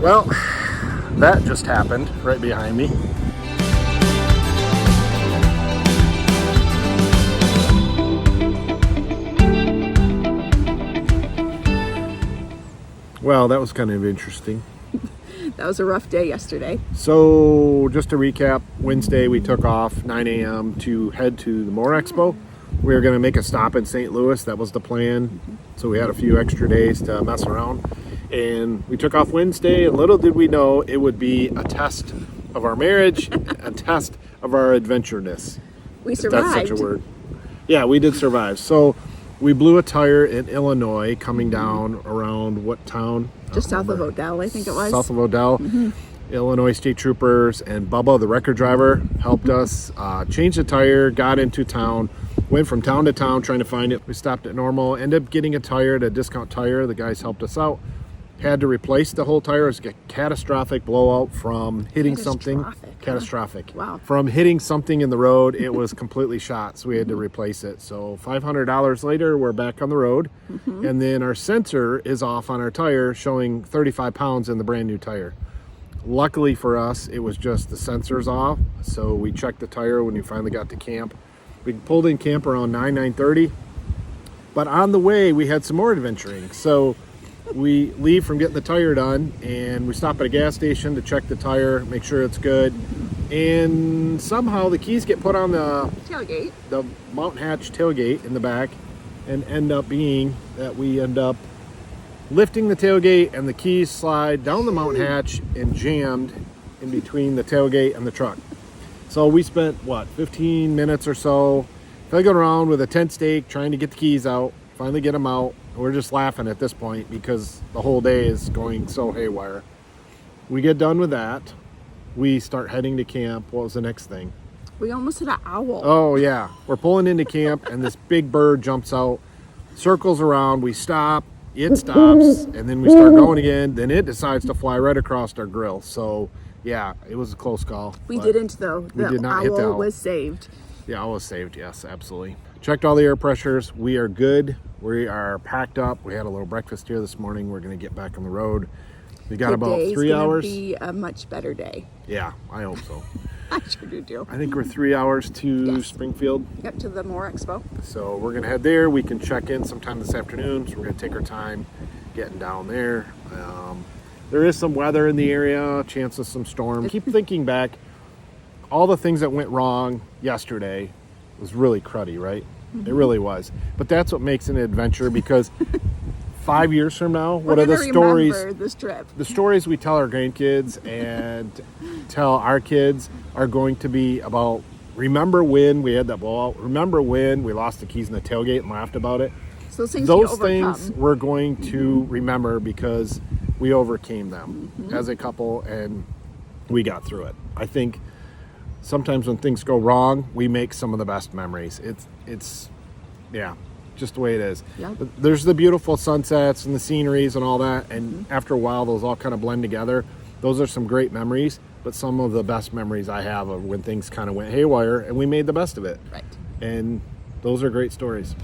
Well, that just happened right behind me. Well, that was kind of interesting. That was a rough day yesterday. So just to recap, Wednesday we took off 9 a.m. to head to the Moore Expo. We were going to make a stop in St. Louis. That was the plan. So we had a few extra days to mess around. And we took off Wednesday, and little did we know it would be a test of our marriage, a test of our adventureness. We survived. That's such a word. Yeah, we did survive. So we blew a tire in Illinois coming down around what town? Just south of Odell, I think it was. South of Odell. Illinois State Troopers and Bubba, the record driver, helped us change the tire, got into town, went from town to town trying to find it. We stopped at Normal, ended up getting a tire at a discount tire. The guys helped us out. Had to replace the whole tire. It was a catastrophic blowout from hitting something. Catastrophic. Wow. From hitting something in the road, it was completely shot, so we had to replace it. So $500 later, we're back on the road. And then our sensor is off on our tire, showing 35 pounds in the brand new tire. Luckily for us, it was just the sensors off. So we checked the tire when we finally got to camp. We pulled in camp around 9:30. But on the way, we had some more adventuring. So we leave from getting the tire done, and we stop at a gas station to check the tire, make sure it's good. And somehow the keys get put on the tailgate, the mountain hatch tailgate in the back, and end up being that we end up lifting the tailgate, and the keys slide down the mountain hatch and jammed in between the tailgate and the truck. So we spent, 15 minutes or so fiddling around with a tent stake, trying to get the keys out, finally get them out. We're just laughing at this point because the whole day is going so haywire. We get done with that. We start heading to camp. What was the next thing? we almost hit an owl. Oh, yeah. We're pulling into camp, and this big bird jumps out, circles around. We stop. It stops, and then we start going again. Then it decides to fly right across our grill. So, yeah, it was a close call. We didn't, though. We did not hit the owl. Was saved. The owl was saved, yes, absolutely. Checked all the air pressures. We are good. We are packed up. We had a little breakfast here this morning. We're going to get back on the road. We got about 3 hours. Today's going to be a much better day. Yeah, I hope so. I sure do. I think we're 3 hours to Springfield. Yep, to the Moore Expo. So we're going to head there. We can check in sometime this afternoon. So we're going to take our time getting down there. There is some weather in the area, chance of some storm. Keep thinking back. All the things that went wrong yesterday was really cruddy, right? Mm-hmm. It really was. But that's what makes an adventure, because 5 years from now, what are the stories? This trip. The stories we tell our grandkids and tell our kids are going to be about, remember when we had that blowout? Remember when we lost the keys in the tailgate and laughed about it? So those things we're going to remember because we overcame them as a couple and we got through it. I think sometimes when things go wrong, we make some of the best memories. It's just the way it is. Yep. There's the beautiful sunsets and the sceneries and all that, and after a while those all kind of blend together. Those are some great memories, but some of the best memories I have are when things kind of went haywire and we made the best of it. Right. And those are great stories.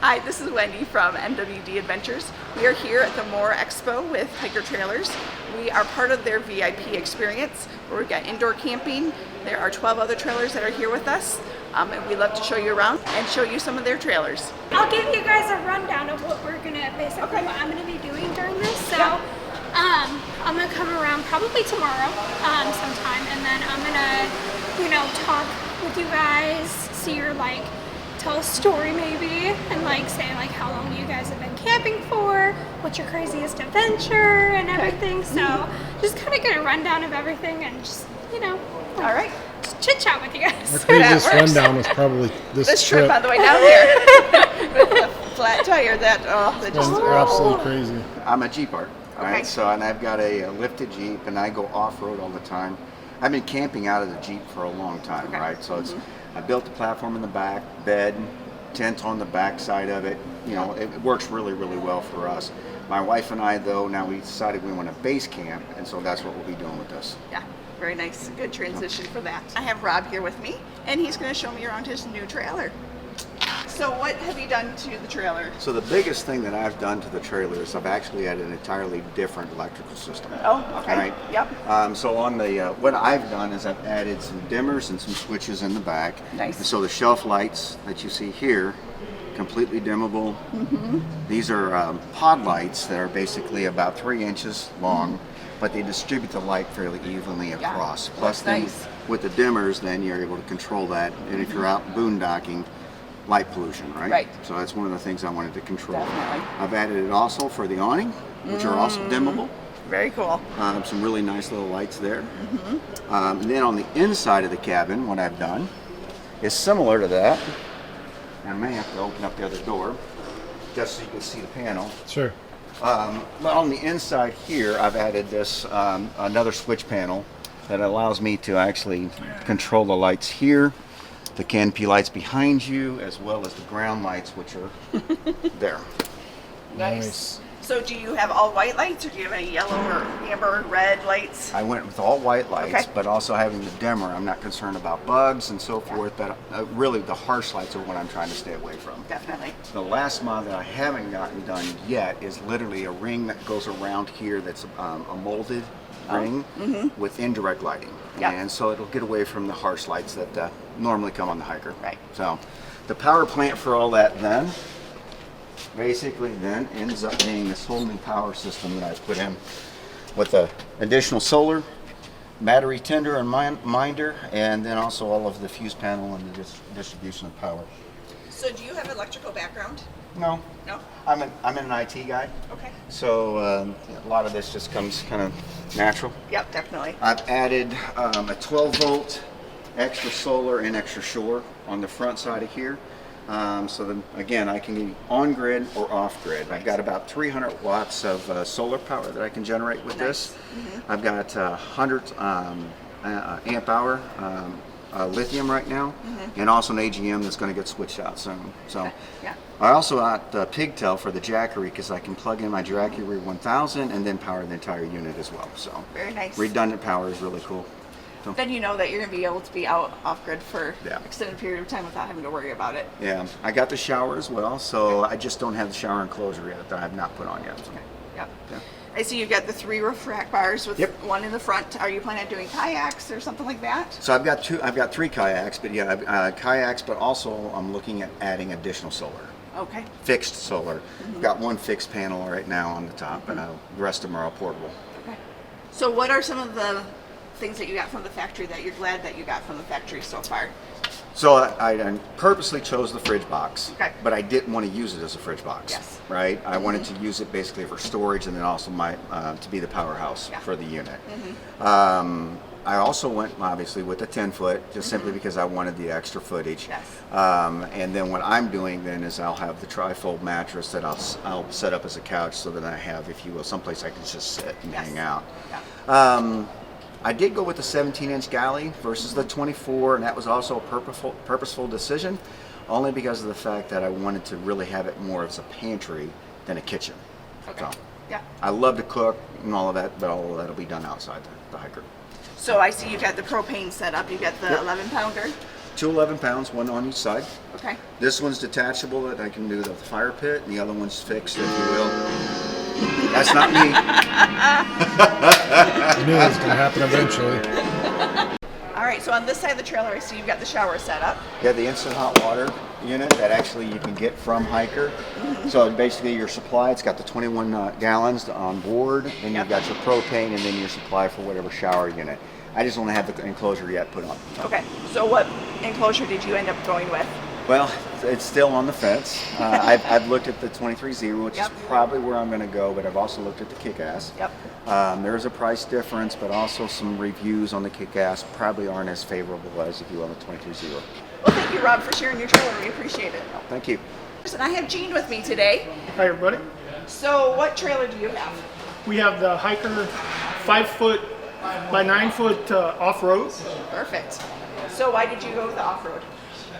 Hi, this is Wendy from MWD Adventures. We are here at the Moore Expo with Hiker Trailers. We are part of their VIP experience where we've got indoor camping. There are 12 other trailers that are here with us, and we'd love to show you around and show you some of their trailers. I'll give you guys a rundown of what we're gonna basically what I'm gonna be doing during this. So I'm gonna come around probably tomorrow sometime, and then I'm gonna talk with you guys, see your like, tell a story maybe, and like say like how long you guys have been camping for, what's your craziest adventure and everything. So just kind of get a rundown of everything and just, you know, like, All right. just chit chat with you guys. Our craziest That works. rundown was probably This trip on the way down here with the flat tire that just was absolutely crazy. I'm a Jeeper, right? Okay. So, and I've got a lifted Jeep, and I go off-road all the time. I've been camping out of the Jeep for a long time, Okay. right? So I built a platform in the back, bed, tent on the back side of it. You know, it works really, really well for us. My wife and I, though, now we decided we want a base camp, and so that's what we'll be doing with this. Yeah, very nice. Good transition for that. I have Rob here with me, and he's going to show me around his new trailer. So what have you done to the trailer? So the biggest thing that I've done to the trailer is I've actually added an entirely different electrical system. Oh, okay. Right? Yep. So on the what I've done is I've added some dimmers and some switches in the back. Nice. And so the shelf lights that you see here, completely dimmable. These are pod lights that are basically about 3 inches long, but they distribute the light fairly evenly across. Plus, That's then nice. with the dimmers, then you're able to control that. And if you're out boondocking, light pollution, right? Right. So that's one of the things I wanted to control. Definitely. I've added it also for the awning, which are also dimmable. Very cool. Some really nice little lights there. And then on the inside of the cabin, what I've done is similar to that. I may have to open up the other door just so you can see the panel. Sure. But on the inside here, I've added this another switch panel that allows me to actually control the lights here, the canopy lights behind you, as well as the ground lights, which are there. Nice. So do you have all white lights, or do you have any yellow or amber, red lights? I went with all white lights, Okay. but also having the dimmer. I'm not concerned about bugs and so forth, but really the harsh lights are what I'm trying to stay away from. Definitely. The last mod that I haven't gotten done yet is literally a ring that goes around here that's a molded ring with indirect lighting. Yep. And so it'll get away from the harsh lights that normally come on the hiker. Right. So the power plant for all that then basically then ends up being this whole new power system that I put in with the additional solar, battery tender and minder, and then also all of the fuse panel and the distribution of power. So do you have electrical background? No, No? I'm an IT guy, Okay. so a lot of this just comes kind of natural. Yep, definitely. I've added a 12 volt extra solar and extra shore on the front side of here. So then again, I can be on grid or off grid. I've got about 300 watts of solar power that I can generate with this. I've got 100 amp hour lithium right now, and also an AGM that's going to get switched out soon. So Yeah. I also got pigtail for the Jackery because I can plug in my Jackery 1000 and then power the entire unit as well. So Very nice. redundant power is really cool. So, Then you know that you're going to be able to be out off grid for Yeah. extended period of time without having to worry about it. yeah, I got the shower as well, so I just don't have the shower enclosure yet that I have not put on yet. So, Yep. yeah. I see you've got the 3 roof rack bars with Yep. one in the front. Are you planning on doing kayaks or something like that? So I've got 3 kayaks, but yeah, kayaks, but also I'm looking at adding additional solar. Okay. Fixed solar. I've got one fixed panel right now on the top, and the rest of them are all portable. Okay. So what are some of the things that you got from the factory that you're glad that you got from the factory so far? So I purposely chose the fridge box, Okay. but I didn't want to use it as a fridge box. Yes. Right. I wanted to use it basically for storage, and then also to be the powerhouse Yeah. for the unit. I also went obviously with the 10-foot, just simply because I wanted the extra footage. Yes. And then what I'm doing then is I'll have the trifold mattress that I'll set up as a couch, so that I have, if you will, someplace I can just sit and Yes. hang out. Yeah. I did go with the 17-inch galley versus the 24, and that was also a purposeful decision, only because of the fact that I wanted to really have it more as a pantry than a kitchen. Okay. So, Yeah. I love to cook and all of that, but all of that will be done outside the hiker. So I see you got the propane set up. You got the Yep. 11 pounder. 2 11-pounds, one on each side. Okay. This one's detachable that I can do the fire pit, and the other one's fixed, if you will. That's not me. I knew it was going to happen eventually. All right. So on this side of the trailer, I see you've got the shower set up. You have the instant hot water unit that actually you can get from Hiker. So basically your supply, it's got the 21 gallons on board, and you've got your propane, and then your supply for whatever shower unit. I just don't have the enclosure yet put on. Okay. So what enclosure did you end up going with? Well, it's still on the fence. I've looked at the 23-0, which Yep. is probably where I'm going to go, but I've also looked at the Kick-Ass. Yep. There's a price difference, but also some reviews on the Kick-Ass probably aren't as favorable as if you on the 23-0. Well, thank you, Rob, for sharing your trailer. We appreciate it. Thank you. And I have Jean with me today. Hi everybody. So what trailer do you have? We have the Hiker 5-foot by 9-foot off-road. Perfect. So why did you go with the off-road?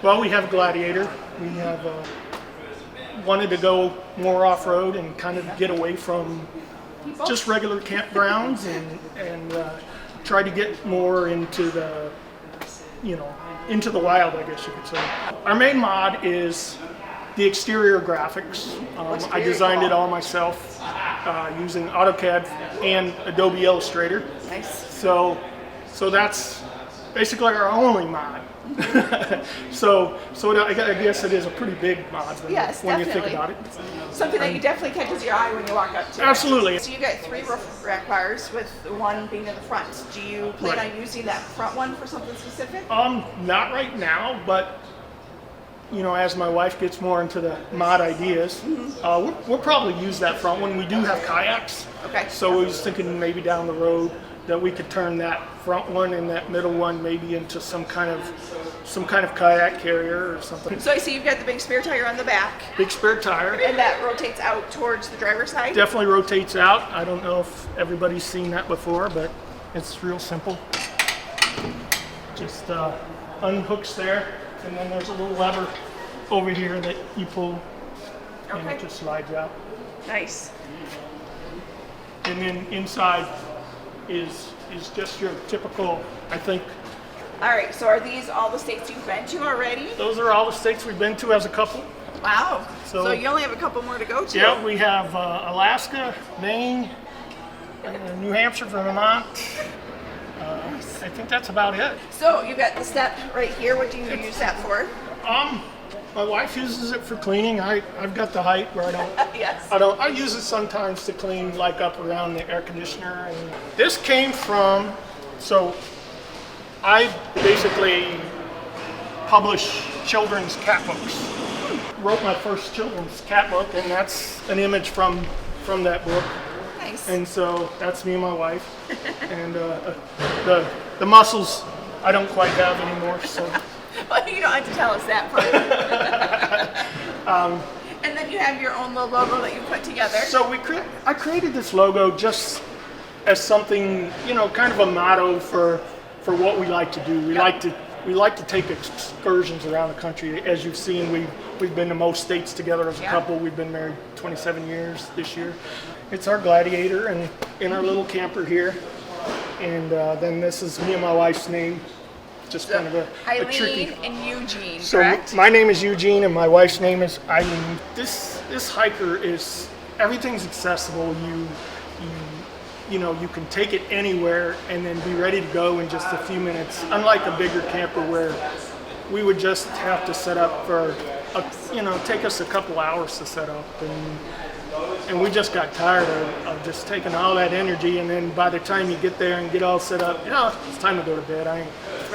Well, we have Gladiator. We have wanted to go more off-road and kind of get away from just regular campgrounds and try to get more into the, into the wild, I guess you could say. Our main mod is the exterior graphics. I designed it all myself using AutoCAD and Adobe Illustrator. Nice. So that's basically our only mod. so I guess it is a pretty big mod when, Yes, when you definitely. think about it. Something that you definitely catches your eye when you walk up to. Absolutely. So you got 3 roof rack bars with one being in the front. Do you plan Right. on using that front one for something specific? Not right now, but as my wife gets more into the mod ideas, we'll probably use that front one. We do have kayaks, Okay. so we was thinking maybe down the road that we could turn that front one and that middle one maybe into some kind of kayak carrier or something. So I see you've got the big spare tire on the back, Big spare tire. and that rotates out towards the driver's side. Definitely rotates out. I don't know if everybody's seen that before, but it's real simple. Just unhooks there, and then there's a little lever over here that you pull, and Okay. it just slides out. Nice. And then inside is just your typical, I think, All right. So are these all the states you've been to already? those are all the states we've been to as a couple. Wow. So- So you only have a couple more to go to. Yeah, we have Alaska, Maine, New Hampshire, Vermont. I think that's about it. So you've got the step right here. What do you use that for? My wife uses it for cleaning. I've got the height where Yes. I use it sometimes to clean like up around the air conditioner. And this came from, so I basically publish children's cat books. Wrote my first children's cat book, and that's an image from that book. Nice. And so that's me and my wife. And the muscles I don't quite have anymore, so. Well, you don't have to tell us that part. And then you have your own little logo that you put together. So I created this logo just as something, kind of a motto for what we like to do. We like to take excursions around the country. As you've seen, we've been to most states together as a couple. We've been married 27 years this year. It's our Gladiator and in our little camper here. And then this is me and my wife's name. Just kind of a tricky. Eileen and Eugene, So correct? my name is Eugene and my wife's name is Eileen. This hiker is, everything's accessible. You can take it anywhere and then be ready to go in just a few minutes. Unlike a bigger camper where we would just have to set up for, take us a couple hours to set up. And we just got tired of just taking all that energy, and then by the time you get there and get all set up, it's time to go to bed. I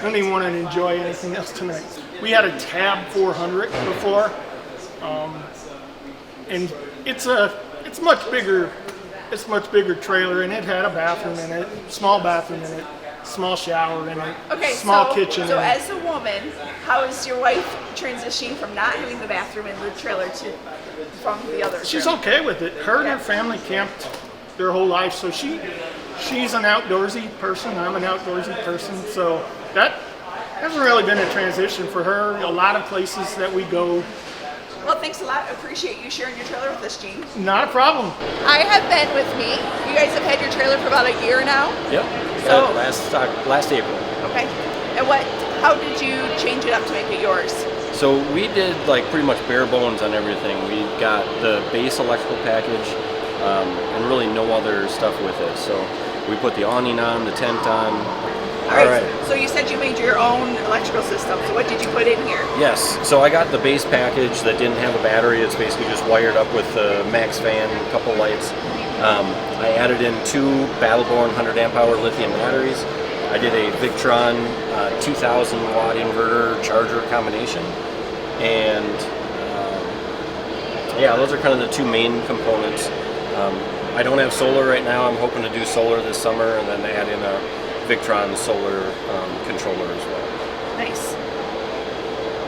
don't even want to enjoy anything else tonight. We had a Tab 400 before, and it's much bigger trailer, and it had a bathroom in it, small bathroom in it, small shower in it, Okay, small kitchen So in it. as a woman, how is your wife transitioning from not having the bathroom in the trailer from the other She's room? okay with it. Her and her family camped their whole life, so she's an outdoorsy person. I'm an outdoorsy person, so that hasn't really been a transition for her. A lot of places that we go, Well, thanks a lot. I appreciate you sharing your trailer with us, Jean. not a problem. I have been with me. You guys have had your trailer for about a year now. Yep. So- Last April. Okay. And how did you change it up to make it yours? So we did like pretty much bare bones on everything. We got the base electrical package and really no other stuff with it. So we put the awning on, the tent on. All right. So you said you made your own electrical system. So what did you put in here? Yes. So I got the base package that didn't have a battery. It's basically just wired up with the max fan, a couple lights. I added in 2 Battleborn 100 amp hour lithium batteries. I did a Victron 2000 watt inverter charger combination, and yeah, those are kind of the two main components. I don't have solar right now. I'm hoping to do solar this summer and then add in a Victron solar controller as well. Nice.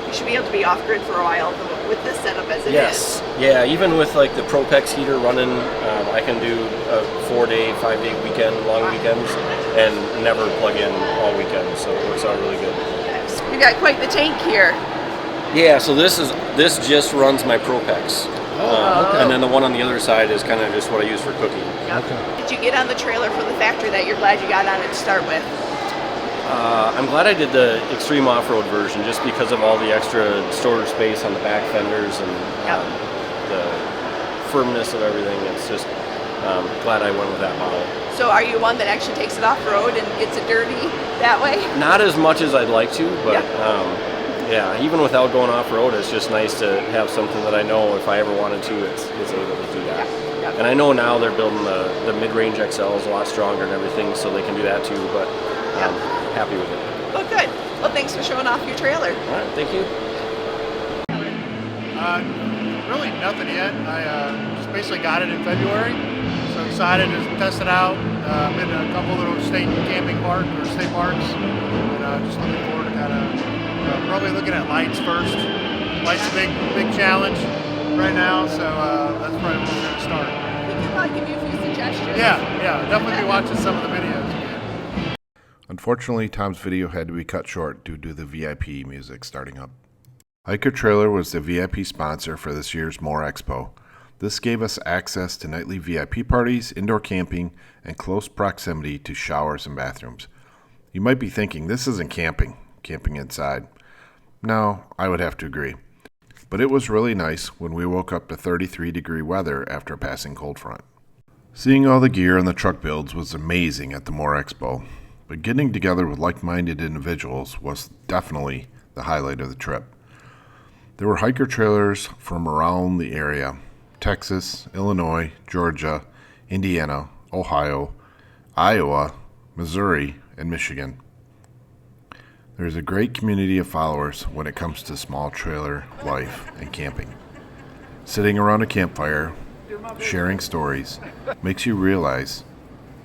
You should be able to be off grid for a while with this setup as it is. Yes. Yeah, even with like the Propex heater running, I can do a 4-day, 5-day weekend, long weekends, and never plug in all weekend, so it works out really good. You've got quite the tank here. Yeah, so this just runs my Propex. Okay. And then the one on the other side is kind of just what I use for cooking. Okay. Did you get on the trailer from the factory that you're glad you got on it to start with? I'm glad I did the extreme off-road version just because of all the extra storage space on the back fenders and the firmness of everything. It's just glad I went with that model. So are you one that actually takes it off-road and gets it dirty that way? Not as much as I'd like to, but yeah, even without going off-road, it's just nice to have something that I know if I ever wanted to, it's able to do that. And I know now they're building the mid-range XLs a lot stronger and everything, so they can do that too, but happy with it. Oh, good. Well, thanks for showing off your trailer. All right, thank you. Really nothing yet. I just basically got it in February, so excited to test it out. Been to a couple little state camping parks or state parks, and just looking forward to kind of probably looking at lights first. Lights a big challenge right now, so that's probably where we're going to start. We can probably give you a few suggestions. Yeah, definitely be watching some of the videos. Unfortunately, Tom's video had to be cut short due to the VIP music starting up. Hiker Trailer was the VIP sponsor for this year's Moore Expo. This gave us access to nightly VIP parties, indoor camping, and close proximity to showers and bathrooms. You might be thinking, this isn't camping inside. No, I would have to agree. But it was really nice when we woke up to 33-degree weather after a passing cold front. Seeing all the gear and the truck builds was amazing at the Moore Expo, but getting together with like-minded individuals was definitely the highlight of the trip. There were hiker trailers from around the area: Texas, Illinois, Georgia, Indiana, Ohio, Iowa, Missouri, and Michigan. There's a great community of followers when it comes to small trailer life and camping. Sitting around a campfire, sharing stories, makes you realize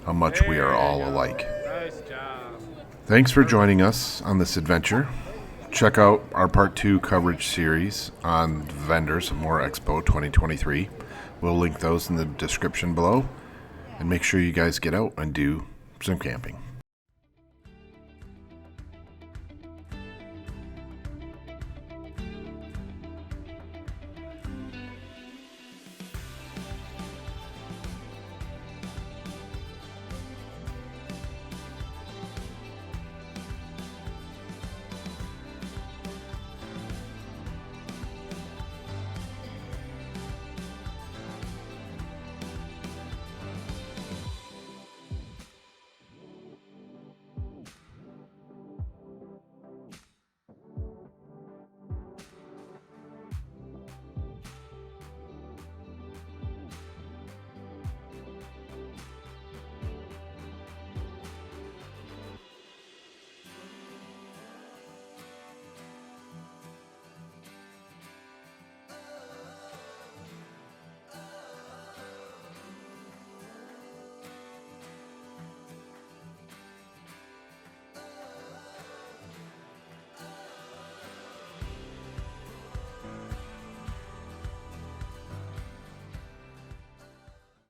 how much we are all alike. Thanks for joining us on this adventure. Check out our Part 2 coverage series on the vendors of Moore Expo 2023. We'll link those in the description below. And make sure you guys get out and do some camping.